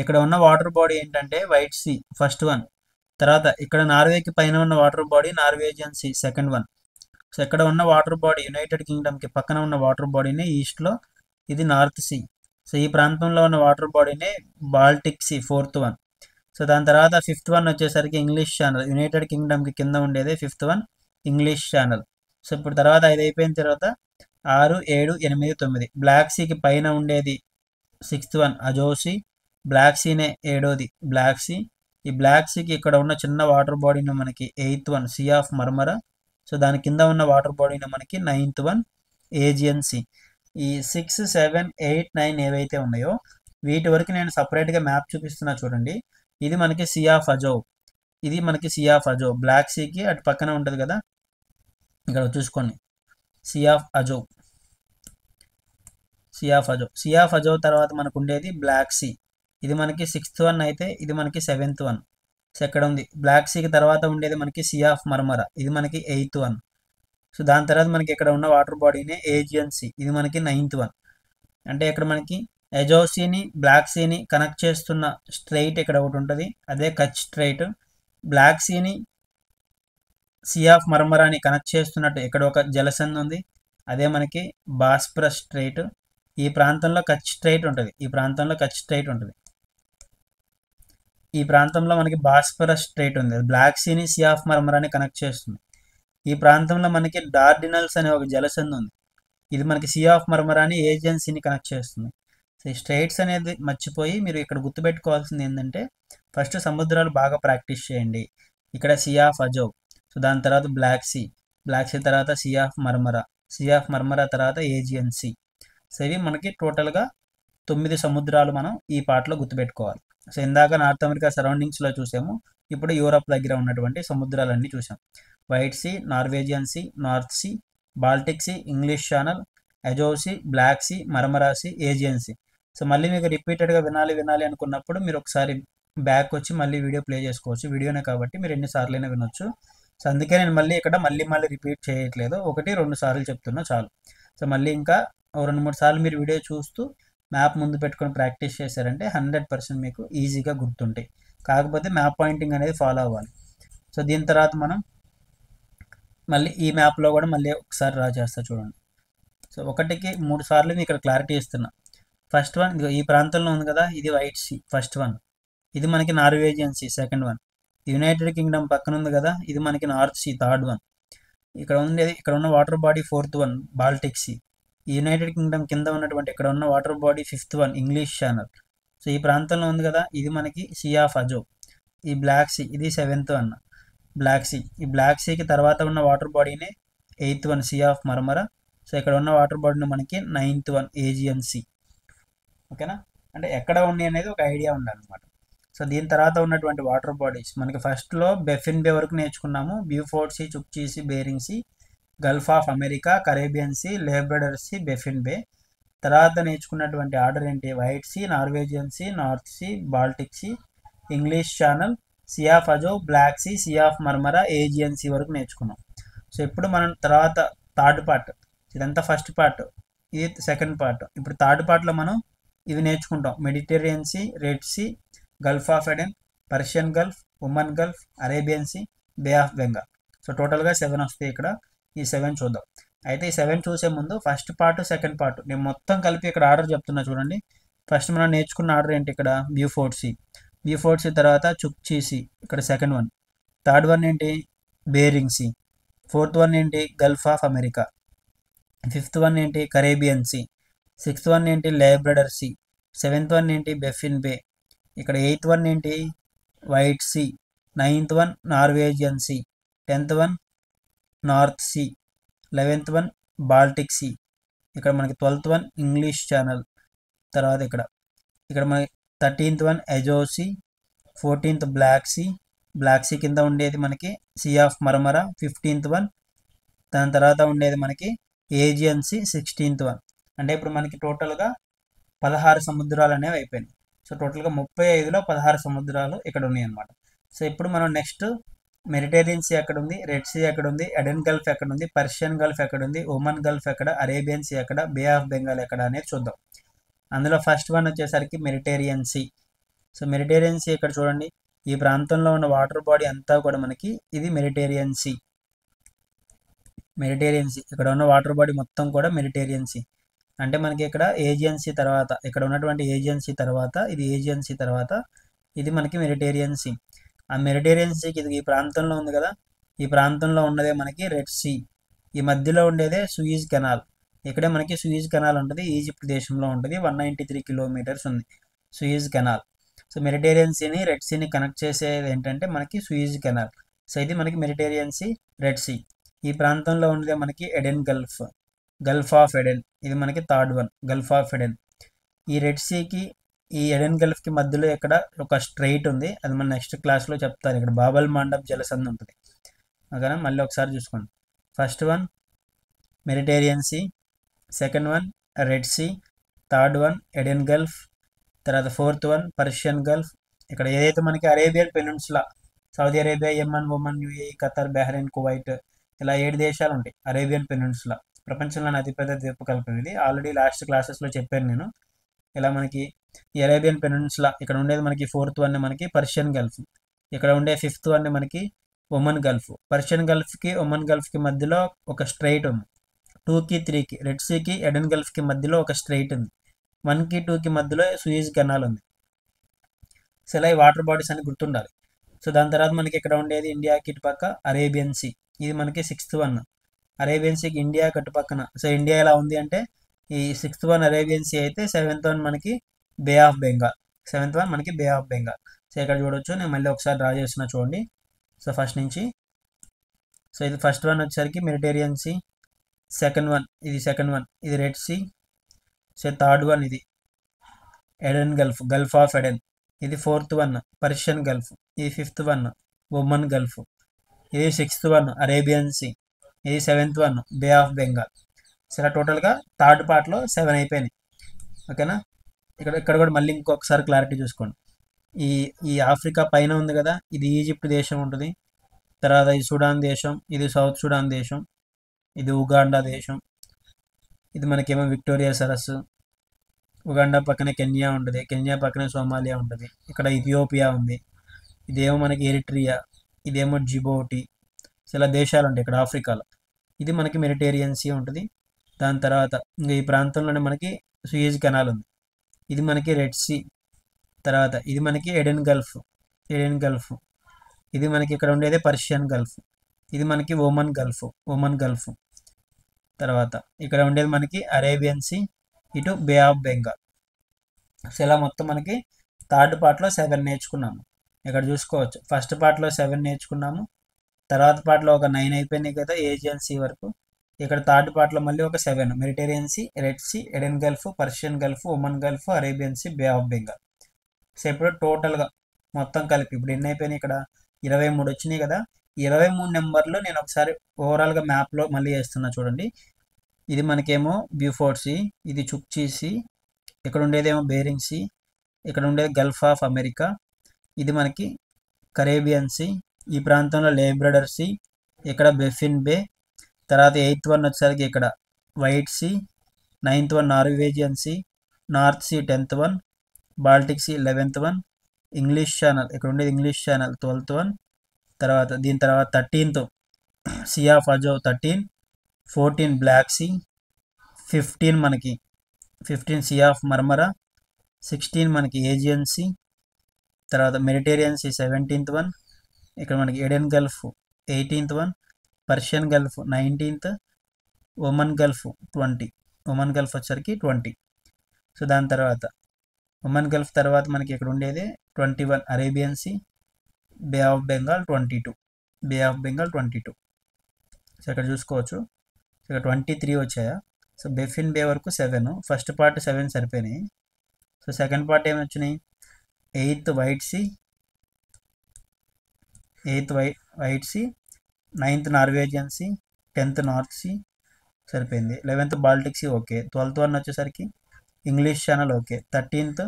ఇక్కడ ఉన్న వాటర్ బాడీ ఏంటంటే వైట్ సీ ఫస్ట్ వన్. తర్వాత ఇక్కడ నార్వేకి పైన ఉన్న water body Norwegian Sea second one. So ఇక్కడ ఉన్న వాటర్ బాడీ యునైటెడ్ కింగ్డమ్కి పక్కన ఉన్న వాటర్ బాడీని ఈస్ట్లో, ఇది నార్త్ సీ. సో ఈ ప్రాంతంలో ఉన్న వాటర్ బాడీని Baltic Sea fourth one. So దాని తర్వాత ఫిఫ్త్ వన్ వచ్చేసరికి ఇంగ్లీష్ ఛానల్, యునైటెడ్ కింగ్డమ్కి కింద ఉండేది fifth one English channel. So ఇప్పుడు తర్వాత 5 అయిపోయిన తర్వాత 6, 7, 8, 9 బ్లాక్ సీకి పైన ఉండేది సిక్స్త్ వన్ అజోసీ. బ్లాక్ సీనే ఏడోది బ్లాక్ సీ. ఈ బ్లాక్ సీకి ఇక్కడ ఉన్న చిన్న వాటర్ బాడీని మనకి eighth one see of Marmara. So దాని కింద ఉన్న వాటర్ బాడీని మనకి నైన్త్ వన్ ఏజియన్ సీ. ఈ 6, 7, 8, 9 ఏవైతే ఉన్నాయో వీటి వరకు నేను సపరేట్గా మ్యాప్ చూపిస్తున్నా చూడండి. ఇది మనకి సీ ఆఫ్ అజో, ఇది మనకి సీ ఆఫ్ అజో. బ్లాక్ సీకి అటు పక్కన ఉంటుంది కదా, ఇక్కడ చూసుకోండి sea of Azov, sea of Azov. Sea of Azov తర్వాత మనకు ఉండేది బ్లాక్ సీ, ఇది మనకి సిక్స్త్ వన్ అయితే ఇది మనకి సెవెంత్ వన్. సో ఎక్కడ ఉంది బ్లాక్ సీకి తర్వాత ఉండేది మనకి సీ ఆఫ్ మర్మరా, ఇది మనకి ఎయిత్ వన్. సో దాని తర్వాత మనకి ఇక్కడ ఉన్న వాటర్ బాడీనే ఏజియన్ సీ, ఇది మనకి నైన్త్ వన్. అంటే ఇక్కడ మనకి అజో సీని బ్లాక్ సీని కనెక్ట్ చేస్తున్న స్ట్రైట్ ఇక్కడ ఒకటి ఉంటుంది, అదే కచ్ స్ట్రైట్. బ్లాక్ సీని సీ ఆఫ్ మర్మరాని కనెక్ట్ చేస్తున్నట్టు ఇక్కడ ఒక జలసంధి ఉంది, అదే మనకి బాస్పరస్ స్ట్రైట్. ఈ ప్రాంతంలో కచ్ స్ట్రైట్ ఉంటుంది, ఈ ప్రాంతంలో కచ్ స్ట్రైట్ ఉంటుంది. ఈ ప్రాంతంలో మనకి బాస్ఫరస్ స్ట్రైట్ ఉంది, బ్లాక్ సీని సీ ఆఫ్ మర్మరాని కనెక్ట్ చేస్తుంది. ఈ ప్రాంతంలో మనకి డార్డినల్స్ అనే ఒక జలసంధి ఉంది, ఇది మనకి సీ ఆఫ్ మర్మరాని ఏజెన్సీని కనెక్ట్ చేస్తుంది. సో ఈ స్ట్రైట్స్ అనేది మర్చిపోయి మీరు ఇక్కడ గుర్తుపెట్టుకోవాల్సింది ఏంటంటే, ఫస్ట్ సముద్రాలు బాగా ప్రాక్టీస్ చేయండి. ఇక్కడ సీ ఆఫ్ అజోవ్, సో దాని తర్వాత బ్లాక్ సీ తర్వాత సీ ఆఫ్ మర్మరా తర్వాత ఏజియన్ సీ. సో ఇవి మనకి టోటల్గా 9 సముద్రాలు మనం ఈ పాటలో గుర్తుపెట్టుకోవాలి. సో ఇందాక నార్త్ అమెరికా సరౌండింగ్స్లో చూసాము, ఇప్పుడు యూరప్ దగ్గర ఉన్నటువంటి సముద్రాలన్నీ చూసాం. White see, Norwegian see, north see, Baltic see, English channel, Azov sea, black sea, Marmara sea, Aegean see. So మళ్ళీ మీకు రిపీటెడ్గా వినాలి అనుకున్నప్పుడు మీరు ఒకసారి బ్యాక్ వచ్చి మళ్ళీ వీడియో ప్లే చేసుకోవచ్చు, వీడియోనే కాబట్టి మీరు ఎన్నిసార్లైనా వినొచ్చు. సో అందుకే నేను మళ్ళీ ఇక్కడ మళ్ళీ రిపీట్ చేయట్లేదు, 1-2 సార్లు చెప్తున్నా చాలు. సో మళ్ళీ ఇంకా 2-3 సార్లు మీరు వీడియో చూస్తూ మ్యాప్ ముందు పెట్టుకొని ప్రాక్టీస్ చేశారంటే 100% మీకు ఈజీగా గుర్తుంటాయి. కాకపోతే మ్యాప్ పాయింటింగ్ అనేది ఫాలో అవ్వాలి. సో దీని తర్వాత మనం మళ్ళీ ఈ మ్యాప్లో కూడా మళ్ళీ ఒకసారి డ్రా చేస్తా చూడండి. సో 1-3 సార్లు నేను ఇక్కడ క్లారిటీ ఇస్తున్నా. ఫస్ట్ వన్ ఈ ప్రాంతంలో ఉంది కదా, ఇది వైట్ సీ ఫస్ట్ వన్, ఇది మనకి Norwegian Sea second one, United Kingdom పక్కన ఉంది కదా, ఇది మనకి నార్త్ సీ థర్డ్ వన్, ఇక్కడ ఉన్న water body fourth one Baltic sea, United Kingdom కింద ఉన్నటువంటి ఇక్కడ ఉన్న water body fifth one English channel. So ఈ ప్రాంతంలో ఉంది కదా, ఇది మనకి సీ ఆఫ్ అజోవ్. ఈ బ్లాక్ సీ ఇది సెవెంత్ వన్ బ్లాక్ సీ, ఈ బ్లాక్ సీకి తర్వాత ఉన్న వాటర్ బాడీనే eighth one see of Marmara. So ఇక్కడ ఉన్న వాటర్ బాడీని మనకి నైన్త్ వన్ ఏజియన్ సీ. ఓకేనా, అంటే ఎక్కడ ఉన్నాయి అనేది ఒక ఐడియా ఉండాలన్నమాట. సో దీని తర్వాత ఉన్నటువంటి వాటర్ బాడీస్ మనకి ఫస్ట్లో బెఫిన్ బే వరకు నేర్చుకున్నాము, Beaufort see, Chukchi see, Bering see, Gulf of America, Caribbean see, Labrador see, Baffin bay. తర్వాత నేర్చుకున్నటువంటి ఆర్డర్ ఏంటి, white see, Norwegian see, north see, Baltic see, English channel, see of Azov, black see, see of Marmara, Aegean sea వరకు నేర్చుకున్నాం. So ఇప్పుడు మనం తర్వాత third part, ఇదంతా first part, ఇది సెకండ్ పార్ట్. ఇప్పుడు థర్డ్ పార్ట్లో మనం ఇవి నేర్చుకుంటాం, Mediterranean see, red see, Gulf of Aden, Persian Gulf, Oman Gulf, Arabian see, bay of Bengal. So టోటల్గా 7 వస్తాయి ఇక్కడ. ఈ 7 చూద్దాం. అయితే ఈ 7 చూసే ముందు ఫస్ట్ పార్ట్ సెకండ్ పార్ట్ నేను మొత్తం కలిపి ఇక్కడ ఆర్డర్ చెప్తున్నా చూడండి. ఫస్ట్ మనం నేర్చుకున్న ఆర్డర్ ఏంటి, ఇక్కడ బ్యూఫోర్డ్ సీ తర్వాత చుక్చీ సీ, ఇక్కడ సెకండ్ వన్. థర్డ్ వన్ ఏంటి, బేరింగ్ సీ. ఫోర్త్ వన్ ఏంటి, gulf of America. Fifth one ఏంటి, కరేబియన్ సీ. సిక్స్త్ వన్ ఏంటి, లేబ్రడర్ సీ. సెవెంత్ వన్ ఏంటి, బెఫిన్ బే. ఇక్కడ ఎయిత్ వన్ ఏంటి, white sea. Ninth one Norwegian sea. 10th one north sea. 11th one Baltic sea. ఇక్కడ మనకి 12th one English Channel. తర్వాత ఇక్కడ మనకి 13th one Azov sea. 14th black sea కింద ఉండేది మనకి సీ ఆఫ్ మర్మరా 15th వన్. దాని తర్వాత ఉండేది మనకి ఏజియన్ సీ 16th వన్. అంటే ఇప్పుడు మనకి టోటల్గా 16 సముద్రాలు అనేవి అయిపోయినాయి. సో టోటల్గా 35లో 16 సముద్రాలు ఇక్కడ ఉన్నాయి అన్నమాట. సో ఇప్పుడు మనం నెక్స్ట్ మెడిటేరియన్ సీ ఎక్కడ ఉంది, రెడ్ సీ ఎక్కడ ఉంది, ఎడెన్ గల్ఫ్ ఎక్కడ ఉంది, పర్షియన్ గల్ఫ్ ఎక్కడ ఉంది, ఒమన్ గల్ఫ్ ఎక్కడ, అరేబియన్ సీ ఎక్కడ, బే ఆఫ్ బెంగాల్ ఎక్కడ అనేది చూద్దాం. అందులో ఫస్ట్ వన్ వచ్చేసరికి Mediterranean sea. So Mediterranean sea ఇక్కడ చూడండి, ఈ ప్రాంతంలో ఉన్న వాటర్ బాడీ అంతా కూడా మనకి ఇది మెడిటేరియన్ సీ. ఇక్కడ ఉన్న వాటర్ బాడీ మొత్తం కూడా మెడిటేరియన్ సీ. అంటే మనకి ఇక్కడ ఏజియన్ సీ తర్వాత, ఇక్కడ ఉన్నటువంటి ఏజియన్ సీ తర్వాత, ఇది ఏజియన్ సీ తర్వాత ఇది మనకి మెడిటేరియన్ సీ. ఆ మెడిటేరియన్ సీకి ఇది ఈ ప్రాంతంలో ఉంది కదా, ఈ ప్రాంతంలో ఉన్నదే మనకి రెడ్ సీ. ఈ మధ్యలో ఉండేదే సూయిజ్ కెనాల్. ఇక్కడే మనకి సూయిజ్ కెనాల్ ఉంటుంది, ఈజిప్ట్ దేశంలో ఉంటుంది. 193 కిలోమీటర్స్ ఉంది సూయిజ్ కెనాల్. సో మెడిటేరియన్ సీని రెడ్ సీని కనెక్ట్ చేసేది ఏంటంటే మనకి సూయిజ్ కెనాల్. సో ఇది మనకి మెడిటేరియన్ సీ, రెడ్ సీ. ఈ ప్రాంతంలో ఉండేదే మనకి ఎడెన్ గల్ఫ్ ఆఫ్ ఎడెన్. ఇది మనకి third one gulf of Aiden. ఈ రెడ్ సీకి ఈ ఎడెన్ గల్ఫ్కి మధ్యలో ఇక్కడ ఒక స్ట్రైట్ ఉంది, అది మన నెక్స్ట్ క్లాస్లో చెప్తాను. ఇక్కడ బాబల్ మండప్ జలసంధి ఉంటుంది. ఓకేనా, మళ్ళీ ఒకసారి చూసుకోండి. First one Mediterranean sea, second one red sea, third one Aden gulf, తర్వాత ఫోర్త్ వన్ పర్షియన్ గల్ఫ్. ఇక్కడ ఏదైతే మనకి Arabian peninsula, Saudi Arabia, Yemen, Oman, UAE, Qatar, Bahrain, Kuwait, ఇలా 7 దేశాలు ఉంటాయి అరేబియన్ పెనిన్సులా. ప్రపంచంలోని అతిపెద్ద ద్వీపకల్పం ఇది. ఆల్రెడీ లాస్ట్ క్లాసెస్లో చెప్పాను నేను. ఇలా మనకి ఈ అరేబియన్ పెనిన్సులా, ఇక్కడ ఉండేది మనకి ఫోర్త్ వన్ మనకి పర్షియన్ గల్ఫ్, ఇక్కడ ఉండే ఫిఫ్త్ వన్ మనకి ఒమన్ గల్ఫ్. పర్షియన్ గల్ఫ్కి ఒమన్ గల్ఫ్కి మధ్యలో ఒక స్ట్రైట్ ఉంది, 2కి 3కి. రెడ్ సీకి ఎడెన్ గల్ఫ్కి మధ్యలో ఒక స్ట్రైట్ ఉంది, 1కి 2కి మధ్యలో సూయిజ్ కెనాల్ ఉంది. సో ఇలా ఈ వాటర్ బాడీస్ అని గుర్తుండాలి. సో దాని తర్వాత మనకి ఇక్కడ ఉండేది ఇండియాకి ఇటుపక్క అరేబియన్ సీ, ఇది మనకి 6th వన్. అరేబియన్ సీకి ఇండియా కట్టుపక్కన. సో ఇండియా ఎలా ఉంది అంటే ఈ 6th వన్ అరేబియన్ సీ అయితే 7th వన్ మనకి బే ఆఫ్ బెంగాల్. 7th వన్ మనకి బే ఆఫ్ బెంగాల్. సో ఇక్కడ చూడొచ్చు, నేను మళ్ళీ ఒకసారి డ్రా చేస్తున్నా చూడండి. సో ఫస్ట్ నుంచి, సో ఇది ఫస్ట్ వన్ వచ్చేసరికి మెడిటేరియన్ సీ, సెకండ్ వన్ ఇది సెకండ్ వన్ ఇది red sea. So third one ఇది Aden gulf, gulf of Aden. ఇది 4th వన్ పర్షియన్ గల్ఫ్. ఇది 5th వన్ ఒమన్ గల్ఫ్. ఇది 6th వన్ అరేబియన్ సీ. ఇది 7th one bay of Bengal. So ఇలా టోటల్గా third పార్ట్లో 7 అయిపోయినాయి. ఓకేనా. ఇక్కడ ఇక్కడ కూడా మళ్ళీ ఇంకొకసారి క్లారిటీ చూసుకోండి. ఈ ఈ ఆఫ్రికా పైన ఉంది కదా, ఇది ఈజిప్ట్ దేశం ఉంటుంది. తర్వాత ఇది సుడాన్ దేశం, ఇది సౌత్ సుడాన్ దేశం, ఇది ఉగాండా దేశం, ఇది మనకేమో విక్టోరియా సరస్సు. ఉగాండా పక్కనే కెన్యా ఉంటుంది, కెన్యా పక్కనే సోమాలియా ఉంటుంది. ఇక్కడ ఇథియోపియా ఉంది, ఇదేమో మనకి ఎరిట్రియా, ఇదేమో జిబోటి. సో ఇలా దేశాలు ఉంటాయి ఇక్కడ ఆఫ్రికాలో. ఇది మనకి మెడిటేరియన్ సీ ఉంటుంది. దాని తర్వాత ఇంకా ఈ ప్రాంతంలోనే మనకి సూయజ్ కెనాల్ ఉంది. ఇది మనకి రెడ్ సీ. తర్వాత ఇది మనకి ఎడెన్ గల్ఫ్, ఎడెన్ గల్ఫ్. ఇది మనకి ఇక్కడ ఉండేది పర్షియన్ గల్ఫ్. ఇది మనకి ఒమన్ గల్ఫ్, ఒమన్ గల్ఫ్. తర్వాత ఇక్కడ ఉండేది మనకి అరేబియన్ సీ, ఇటు బే ఆఫ్ బెంగాల్. సో ఇలా మొత్తం మనకి థర్డ్ పార్ట్లో 7 నేర్చుకున్నాము. ఇక్కడ చూసుకోవచ్చు, ఫస్ట్ పార్ట్లో 7 నేర్చుకున్నాము, తర్వాత పార్ట్లో ఒక 9 అయిపోయినాయి కదా ఏజియన్ సీ వరకు. ఇక్కడ థర్డ్ పార్ట్లో మళ్ళీ ఒక 7, Mediterranean see, red sea, Aden gulf, Persian Gulf, Oman Gulf, Arabian see, bay of Bengal. So ఇప్పుడు టోటల్గా మొత్తం కలిపి ఇప్పుడు ఎన్ని అయిపోయినాయి, ఇక్కడ 23 వచ్చినాయి కదా. 23 నెంబర్లో నేను ఒకసారి ఓవరాల్గా మ్యాప్లో మళ్ళీ వేస్తున్నా చూడండి. ఇది మనకేమో బ్యూఫోర్డ్ సీ, ఇది చుక్చీ సీ, ఇక్కడ ఉండేదేమో బేరింగ్ సీ, ఇక్కడ ఉండేది గల్ఫ్ ఆఫ్ అమెరికా, ఇది మనకి కరేబియన్ సీ, ఈ ప్రాంతంలో లేబ్రడర్ సీ, ఇక్కడ బెఫిన్ బే. తర్వాత 8th వన్ వచ్చేసరికి ఇక్కడ white sea, 9th one Norwegian see, north sea 10th one, Baltic sea 11th one, English channel ఇక్కడ ఉండేది ఇంగ్లీష్ ఛానల్ 12th వన్. తర్వాత దీని తర్వాత 13th sea of Azov 13, 14 black sea, 15 మనకి 15 సీ ఆఫ్ మర్మరా, 16 మనకి Aegean sea. తర్వాత Mediterranean sea 17th one, ఇక్కడ మనకి Aden gulf 18th one, Persian gulf 19th, Oman gulf 20, Oman gulf వచ్చరికి 20. సో దాని తర్వాత ఒమన్ గల్ఫ్ తర్వాత మనకి ఇక్కడ ఉండేది 21 Arabian see, bay of Bengal 22, bay of Bengal 22. So ఇక్కడ చూసుకోవచ్చు, ఇక్కడ 23 వచ్చాయా. సో బెఫిన్ బే వరకు 7, ఫస్ట్ పార్ట్ 7 సరిపోయినాయి. సో సెకండ్ పార్ట్ ఏమి వచ్చినాయి, 8th white sea, 8th white sea, 9th Norwegian sea, 10th north sea సరిపోయింది. 11th Baltic sea okay. 12th one వచ్చేసరికి ఇంగ్లీష్ ఛానల్ ఓకే. 13th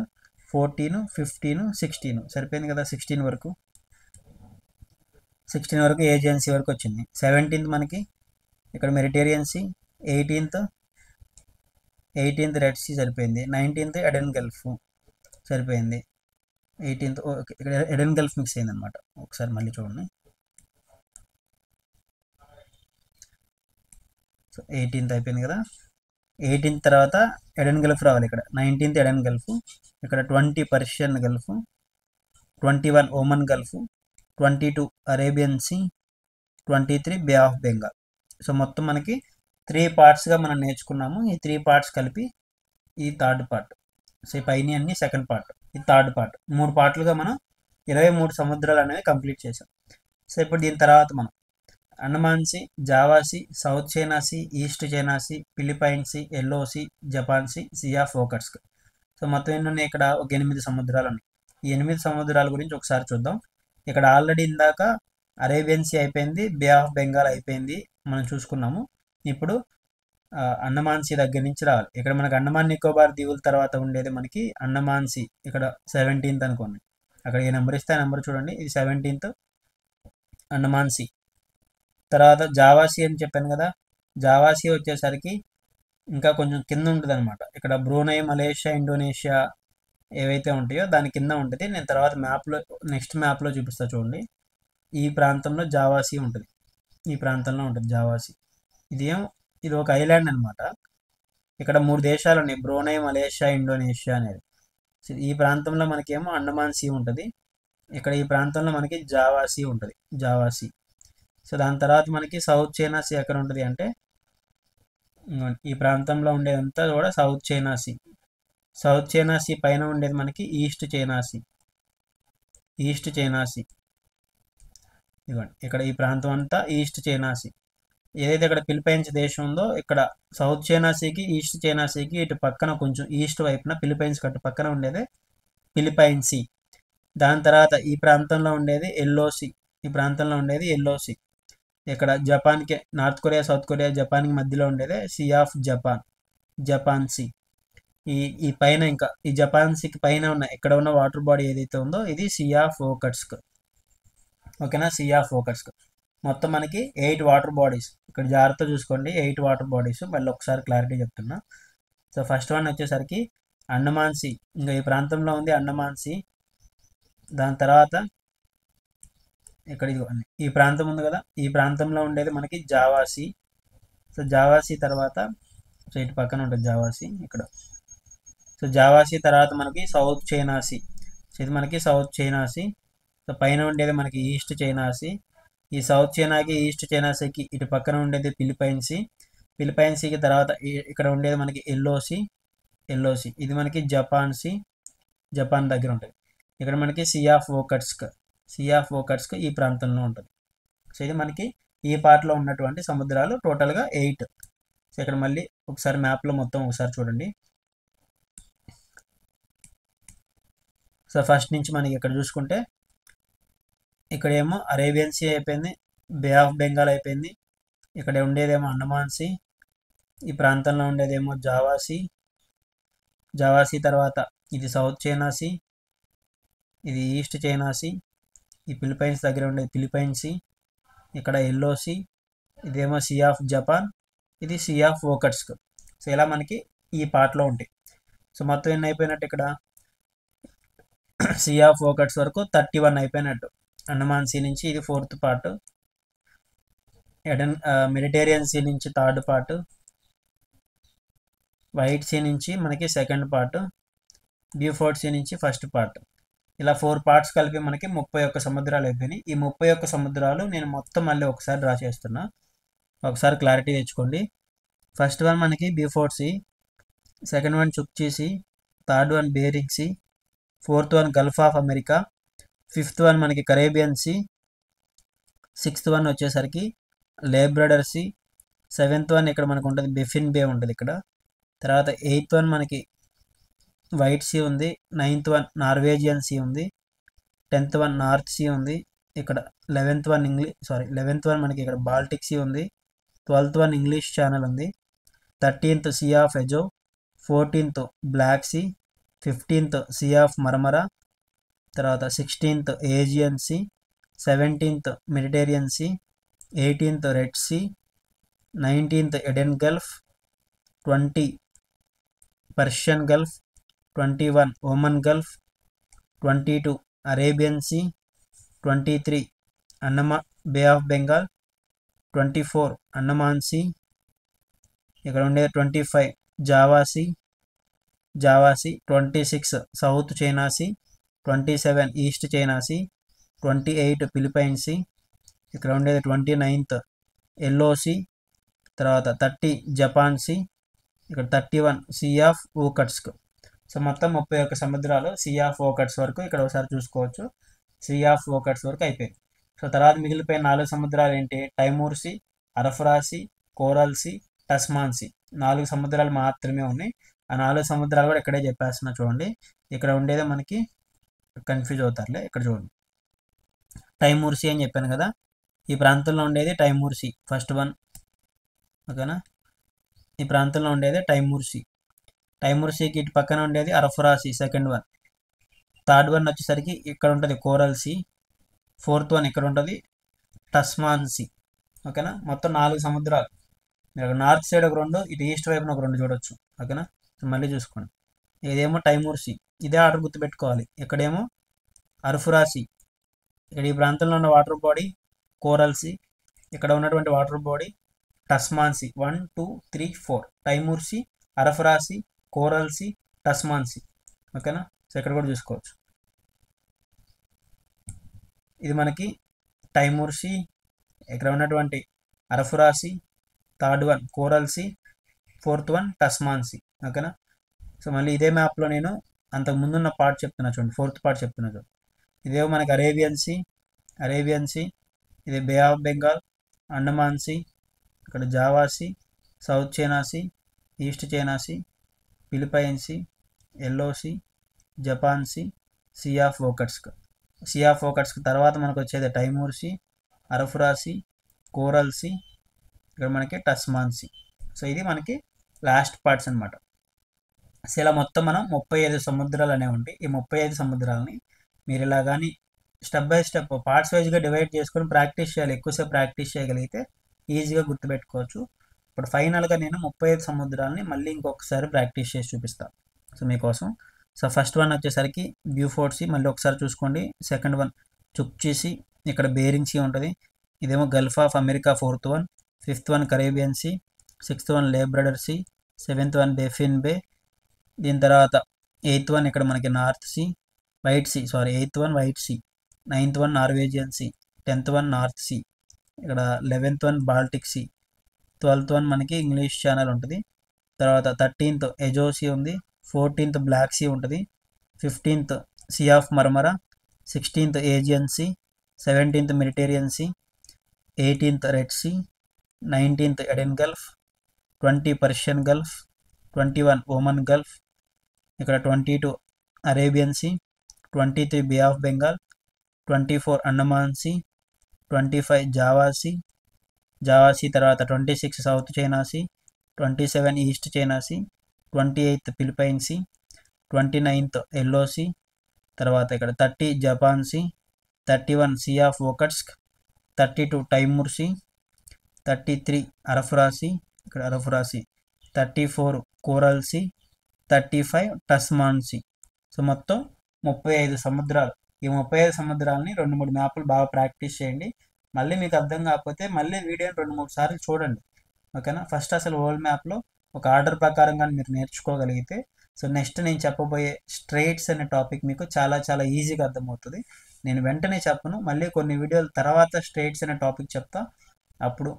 14 15 16 సరిపోయింది కదా. 16 వరకు, 16 వరకు ఏజియన్ సీ వరకు వచ్చింది. 17th మనకి ఇక్కడ Mediterranean sea, 18th red see సరిపోయింది. 19th ఎడెన్ గల్ఫ్ సరిపోయింది. 18th ఓకే, ఇక్కడ ఎడెన్ గల్ఫ్ మిక్స్ అయింది అనమాట. ఒకసారి మళ్ళీ చూడండి. సో 18th అయిపోయింది కదా. 18th తర్వాత ఎడెన్ గల్ఫ్ రావాలి. ఇక్కడ 19th ఎడెన్ గల్ఫ్, ఇక్కడ 20 Persian gulf, 21 Oman gulf, 22 Arabian sea, 23 bay of Bengal. So మొత్తం మనకి 3 పార్ట్స్గా మనం నేర్చుకున్నాము. ఈ 3 పార్ట్స్ కలిపి ఈ థర్డ్ పార్ట్. సో ఈ పైన అన్ని సెకండ్ పార్ట్, ఇది థర్డ్ పార్ట్. 3 పార్ట్లుగా మనం 23 సముద్రాలు అనేవి కంప్లీట్ చేసాం. సో ఇప్పుడు దీని తర్వాత మనం Andaman see, Java see, south China see, east China see, Philippine see, yellow see, Japan sea, see of Okhotsk. So మొత్తం ఎన్ని ఉన్నాయి, ఇక్కడ ఒక 8 సముద్రాలు ఉన్నాయి. ఈ 8 సముద్రాల గురించి ఒకసారి చూద్దాం. ఇక్కడ ఆల్రెడీ ఇందాక అరేబియన్ సీ అయిపోయింది, బే ఆఫ్ బెంగాల్ అయిపోయింది, మనం చూసుకున్నాము. ఇప్పుడు అండమాన్ సీ దగ్గర నుంచి రావాలి. ఇక్కడ మనకి అండమాన్ నికోబార్ దీవుల తర్వాత ఉండేది మనకి అండమాన్ సీ, ఇక్కడ 17th అనుకోండి. అక్కడ ఏ నెంబర్ ఇస్తే ఆ నెంబర్ చూడండి, ఇది 17th అండమాన్ సీ. తర్వాత జావా సీ అని చెప్పాను కదా, జావా సీ వచ్చేసరికి ఇంకా కొంచెం కింద ఉంటుంది అనమాట. ఇక్కడ బ్రూనై, మలేషియా, ఇండోనేషియా ఏవైతే ఉంటాయో దాని కింద ఉంటుంది. నేను తర్వాత మ్యాప్లో నెక్స్ట్ మ్యాప్లో చూపిస్తా చూడండి. ఈ ప్రాంతంలో జావా సీ ఉంటుంది, ఈ ప్రాంతంలో ఉంటుంది జావా సీ. ఇది ఒక ఐలాండ్ అనమాట. ఇక్కడ 3 దేశాలు ఉన్నాయి, బ్రూనై, మలేషియా, ఇండోనేషియా అనేది. ఈ ప్రాంతంలో మనకేమో అండమాన్ సీ ఉంటుంది. ఇక్కడ ఈ ప్రాంతంలో మనకి జావా సీ ఉంటుంది, జావా సీ. సో దాని తర్వాత మనకి సౌత్ చైనా సీ ఎక్కడ ఉంటుంది అంటే ఈ ప్రాంతంలో ఉండేదంతా కూడా south China sea. South China sea పైన ఉండేది మనకి east China see, east China sea. ఇదిగోండి ఇక్కడ ఈ ప్రాంతం అంతా ఈస్ట్ చైనా సీ. ఏదైతే ఇక్కడ ఫిలిప్పైన్స్ దేశం ఉందో ఇక్కడ సౌత్ చైనా సీకి ఈస్ట్ చైనా సీకి ఇటు పక్కన కొంచెం ఈస్ట్ వైపున ఫిలిప్పైన్స్ కట్టు పక్కన ఉండేది ఫిలిప్పైన్ సీ. దాని తర్వాత ఈ ప్రాంతంలో ఉండేది ఎల్లో సీ, ఈ ప్రాంతంలో ఉండేది ఎల్లో సీ. ఇక్కడ జపాన్కి, నార్త్ కొరియా సౌత్ కొరియా జపాన్కి మధ్యలో ఉండేది sea of Japan, Japan sea. ఈ ఈ పైన ఇంకా ఈ జపాన్ సీకి పైన ఉన్న ఇక్కడ ఉన్న వాటర్ బాడీ ఏదైతే ఉందో ఇది సీ ఆఫ్ ఓకట్స్క్. ఓకేనా, సీ ఆఫ్ ఓకట్స్క్. మొత్తం మనకి 8 వాటర్ బాడీస్. ఇక్కడ జాగ్రత్త చూసుకోండి, 8 వాటర్ బాడీస్. మళ్ళీ ఒకసారి క్లారిటీ చెప్తున్నా. సో ఫస్ట్ వన్ వచ్చేసరికి అండమాన్ సీ, ఇంకా ఈ ప్రాంతంలో ఉంది అండమాన్ సీ. దాని తర్వాత ఇక్కడ ఇది ఈ ప్రాంతం ఉంది కదా, ఈ ప్రాంతంలో ఉండేది మనకి Java sea. So Java sea తర్వాత, సో ఇటు పక్కన ఉంటుంది జావా సీ ఇక్కడ. సో జావా సీ తర్వాత మనకి సౌత్ చైనా సీ. సో ఇది మనకి సౌత్ చైనా సీ. సో పైన ఉండేది మనకి ఈస్ట్ చైనా సీ. ఈ సౌత్ చైనాకి ఈస్ట్ చైనా సీకి ఇటు పక్కన ఉండేది ఫిలిప్పైన్ సీ. ఫిలిప్పైన్ సీకి తర్వాత ఇక్కడ ఉండేది మనకి ఎల్లో సీ, ఎల్లో సీ. ఇది మనకి జపాన్ సీ, జపాన్ దగ్గర ఉంటుంది. ఇక్కడ మనకి సీ ఆఫ్ ఓకట్స్క్, సీ ఆఫ్ ఓకట్స్క్ ఈ ప్రాంతంలో ఉంటుంది. సో ఇది మనకి ఈ పార్ట్లో ఉన్నటువంటి సముద్రాలు టోటల్గా 8. సో ఇక్కడ మళ్ళీ ఒకసారి మ్యాప్లో మొత్తం ఒకసారి చూడండి. సో ఫస్ట్ నుంచి మనకి ఇక్కడ చూసుకుంటే ఇక్కడేమో అరేబియన్ సీ అయిపోయింది, బే ఆఫ్ బెంగాల్ అయిపోయింది. ఇక్కడ ఉండేదేమో అండమాన్ సీ. ఈ ప్రాంతంలో ఉండేదేమో జావా సీ, జావా సీ తర్వాత ఇది సౌత్ చైనా సీ, ఇది ఈస్ట్ చైనా సీ. ఈ ఫిలిప్పైన్స్ దగ్గర ఉండేది ఫిలిప్పైన్ సీ. ఇక్కడ ఎల్లో సీ, ఇదేమో సీ ఆఫ్ జపాన్, ఇది సీ ఆఫ్ ఓకట్స్క్. సో ఇలా మనకి ఈ పార్ట్లో ఉంటాయి. సో మొత్తం ఎన్ని అయిపోయినట్టు ఇక్కడ సీ ఆఫ్ ఓకట్స్ వరకు 31 అయిపోయినట్టు. అండమాన్ సీ నుంచి ఇది 4th పార్ట్, మెడిటేరియన్ సీ నుంచి 3rd పార్ట్, వైట్ సీ నుంచి మనకి 2nd పార్ట్, బ్యూఫోర్డ్ సీ నుంచి 1st పార్ట్. ఇలా 4 పార్ట్స్ కలిపి మనకి 31 సముద్రాలు అయిపోయినాయి. ఈ 31 సముద్రాలు నేను మొత్తం మళ్ళీ ఒకసారి డ్రా చేస్తున్నా, ఒకసారి క్లారిటీ తెచ్చుకోండి. ఫస్ట్ వన్ మనకి Beaufort sea, second one Chukchi sea, third one Bering sea, 4th one gulf of America, 5th one మనకి కరేబియన్ సీ, 6th వన్ వచ్చేసరికి లేబ్రడర్ సీ, 7th వన్ ఇక్కడ మనకు ఉంటుంది బెఫిన్ బే ఉంటుంది ఇక్కడ. తర్వాత 8th వన్ మనకి వైట్ సీ ఉంది, 9th వన్ నార్వేజియన్ సీ ఉంది, 10th వన్ నార్త్ సీ ఉంది ఇక్కడ, 11th వన్ మనకి ఇక్కడ బాల్టిక్ సీ ఉంది, 12th వన్ ఇంగ్లీష్ ఛానల్ ఉంది, 13th sea of Azov, 14th black sea, 15th sea of Marmara, తర్వాత 16th Aegean sea, 17th Mediterranean sea, 18th red sea, 19th Aden gulf, 20 Persian gulf, 21 Oman gulf, 22 Arabian sea, 23 bay of Bengal, 24 Andaman sea. ఇక్కడ ఉండే 25 Java sea, 26 south China sea, 27 east China sea, 28 Philippine sea. ఇక్కడ ఉండేది 29th yellow sea, తర్వాత 30 Japan see, ఇక్కడ 31 sea of Okhotsk. So మొత్తం 31 సముద్రాలు see of ఓకట్స్ వరకు ఇక్కడ ఒకసారి చూసుకోవచ్చు. సీ ఆఫ్ ఓకట్స్ వరకు అయిపోయింది. సో తర్వాత మిగిలిపోయిన 4 సముద్రాలు ఏంటి? Timor sea, Arafura sea, coral see, Tasman sea. 4 సముద్రాలు మాత్రమే ఉన్నాయి. ఆ 4 సముద్రాలు కూడా ఇక్కడే చెప్పేస్తున్నా చూడండి. ఇక్కడ ఉండేదే మనకి కన్ఫ్యూజ్ అవుతారులే. ఇక్కడ చూడండి, టైమూర్ సీ అని చెప్పాను కదా, ఈ ప్రాంతంలో ఉండేది టైమూర్ సీ ఫస్ట్ వన్. ఓకేనా, ఈ ప్రాంతంలో ఉండేది టైమూర్ సీ. టైమూర్ సీకి ఇటు పక్కన ఉండేది Arafura sea second one. Third one వచ్చేసరికి ఇక్కడ ఉంటుంది కోరల్ సీ. 4th వన్ ఇక్కడ ఉంటుంది టస్మాన్ సీ. ఓకేనా, మొత్తం 4 సముద్రాలు. మీరు నార్త్ సైడ్ ఒక 2, ఇటు ఈస్ట్ వైపున ఒక 2 చూడొచ్చు. ఓకేనా, మళ్ళీ చూసుకోండి. ఇదేమో టైమూర్ సీ, ఇదే ఆర్డర్ గుర్తుపెట్టుకోవాలి. ఇక్కడేమో అరఫరా సీ, ఇక్కడ ఈ ప్రాంతంలో ఉన్న వాటర్ బాడీ కోరల్ సీ, ఇక్కడ ఉన్నటువంటి water body Tasman sea. 1 2 3 4 Timor sea, Arafura sea, coral see, Tasman sea. ఓకేనా, సో ఇక్కడ కూడా చూసుకోవచ్చు. ఇది మనకి టైమూర్ సీ, ఇక్కడ ఉన్నటువంటి Arafura sea, third one coral sea, fourth one Tasman sea. ఓకేనా. సో మళ్ళీ ఇదే మ్యాప్లో నేను అంతకు ముందున్న పార్ట్ చెప్తున్నా చూడండి, ఫోర్త్ పార్ట్ చెప్తున్నా చూడండి. ఇదేమో మనకి అరేబియన్ సీ, ఇది bay of Bengal, Andaman sea, ఇక్కడ Java see, south China see, east China see, Philippine see, yellow see, Japan sea, see of Okhotsk తర్వాత మనకు వచ్చేది Timor see, Arafura see, coral sea, ఇక్కడ మనకి టస్మాన్ సీ. సో ఇది మనకి లాస్ట్ పార్ట్స్ అనమాట. సో ఇలా మొత్తం మనం 35 సముద్రాలు అనేవి ఉంటాయి. ఈ 35 సముద్రాలని మీరు ఇలా కానీ స్టెప్ బై స్టెప్ పార్ట్స్ వైజ్గా డివైడ్ చేసుకొని ప్రాక్టీస్ చేయాలి. ఎక్కువసేపు ప్రాక్టీస్ చేయగలిగితే ఈజీగా గుర్తుపెట్టుకోవచ్చు. ఇప్పుడు ఫైనల్గా నేను 35 సముద్రాలని మళ్ళీ ఇంకొకసారి ప్రాక్టీస్ చేసి చూపిస్తాను సో మీకోసం. సో ఫస్ట్ వన్ వచ్చేసరికి బ్యూఫోర్ట్ సీ, మళ్ళీ ఒకసారి చూసుకోండి. సెకండ్ వన్ చుక్చీ సీ, ఇక్కడ బేరింగ్ సీ ఉంటుంది. ఇదేమో gulf of America fourth one. Fifth one Caribbean sea, sixth one Labrador sea, seventh one Baffin bay. దీని తర్వాత ఎయిత్ వన్ ఇక్కడ మనకి north sea, eighth one white sea, ninth one Norwegian sea, 10th one north sea, ఇక్కడ 11th one Baltic sea, 12th one మనకి English channel ఉంటుంది. తర్వాత 13th azo see ఉంది, 14th black sea ఉంటుంది, 15th sea of Marmara, 16th Aegean sea, 17th Mediterranean sea, 18th red sea, 19th Aden gulf, 20 Persian gulf, 21 Oman gulf, ఇక్కడ 22 Arabian sea, 23 bay of Bengal, 24 Andaman sea, 25 Java sea తర్వాత 26 south China sea, 27 east China sea, 28 Philippine sea, 29th yellow sea, తర్వాత ఇక్కడ 30 Japan sea, 31 sea of Okhotsk, 32 Timor sea, 33 Arafura sea, ఇక్కడ అరఫురా sea, 34 coral sea, 35 Tasman sea. So మొత్తం 35 సముద్రాలు. ఈ 35 సముద్రాలని 2-3 మ్యాప్లు బాగా practice చేయండి. మళ్ళీ మీకు అర్థం కాకపోతే మళ్ళీ వీడియోని 2-3 సార్లు చూడండి. ఓకేనా. ఫస్ట్ అసలు వరల్డ్ మ్యాప్లో ఒక ఆర్డర్ ప్రకారంగా మీరు నేర్చుకోగలిగితే సో నెక్స్ట్ నేను చెప్పబోయే స్ట్రెయిట్స్ అనే టాపిక్ మీకు చాలా చాలా ఈజీగా అర్థమవుతుంది. నేను వెంటనే చెప్పను, మళ్ళీ కొన్ని వీడియోల తర్వాత స్ట్రెయిట్స్ అనే టాపిక్ చెప్తా. అప్పుడు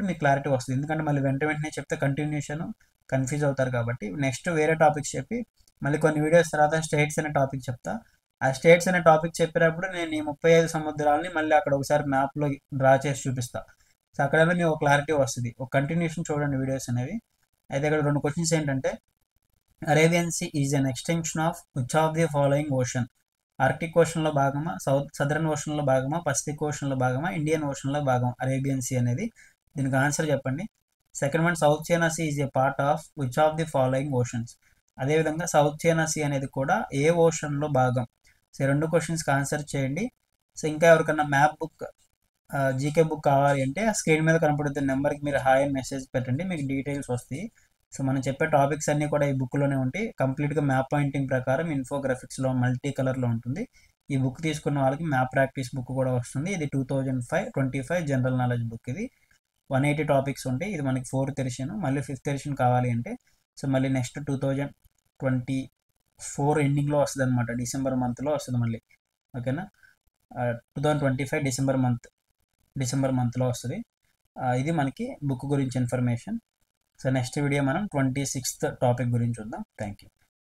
మీకు క్లారిటీ వస్తుంది. ఎందుకంటే మళ్ళీ వెంటనే చెప్తే కంటిన్యూషన్ కన్ఫ్యూజ్ అవుతారు. కాబట్టి నెక్స్ట్ వేరే టాపిక్స్ చెప్పి మళ్ళీ కొన్ని వీడియోస్ తర్వాత స్టేట్స్ అనే టాపిక్ చెప్తా. ఆ స్టేట్స్ అనే టాపిక్ చెప్పినప్పుడు నేను ఈ 35 సముద్రాలని మళ్ళీ అక్కడ ఒకసారి మ్యాప్లో డ్రా చేసి చూపిస్తా. సో అక్కడైనా మీకు క్లారిటీ వస్తుంది. ఒక కంటిన్యూషన్ చూడండి వీడియోస్ అనేవి. అయితే ఇక్కడ 2 క్వశ్చన్స్ ఏంటంటే, Arabian sea is an extension of which of the following ocean? Arctic ఓషన్లో భాగమా, సదరన్ ఓషన్లో భాగమా, పసిఫిక్ ఓషన్లో భాగమా, ఇండియన్ ఓషన్లో భాగం అరేబియన్ సీ అనేది? దీనికి ఆన్సర్ చెప్పండి. Second one south China sea is a part of which of the following oceans? అదేవిధంగా సౌత్ చైనా సీ అనేది కూడా ఏ ఓషన్లో భాగం? సో 2 క్వశ్చన్స్కి ఆన్సర్ చేయండి. సో ఇంకా ఎవరికన్నా మ్యాప్ బుక్ జీకే బుక్ కావాలి అంటే ఆ స్క్రీన్ మీద కనపడుతున్న నెంబర్కి మీరు హాయ్ అని మెసేజ్ పెట్టండి, మీకు డీటెయిల్స్ వస్తాయి. సో మనం చెప్పే టాపిక్స్ అన్నీ కూడా ఈ బుక్లోనే ఉంటాయి. కంప్లీట్గా మ్యాప్ పాయింటింగ్ ప్రకారం ఇన్ఫోగ్రాఫిక్స్లో మల్టీ కలర్లో ఉంటుంది. ఈ బుక్ తీసుకున్న వాళ్ళకి మ్యాప్ ప్రాక్టీస్ బుక్ కూడా వస్తుంది. ఇది 2025 జనరల్ నాలెడ్జ్ బుక్. ఇది 180 టాపిక్స్ ఉంటాయి. ఇది మనకి 4th ఎడిషన్. మళ్ళీ 5th ఎడిషన్ కావాలి అంటే సో మళ్ళీ నెక్స్ట్ 2024 ఎండింగ్లో వస్తుంది అనమాట. డిసెంబర్ మంత్లో వస్తుంది మళ్ళీ. ఓకేనా. 2025 డిసెంబర్ మంత్లో వస్తుంది. ఇది మనకి బుక్ గురించి ఇన్ఫర్మేషన్. సో నెక్స్ట్ వీడియో మనం 26th టాపిక్ గురించి చూద్దాం. Thank you.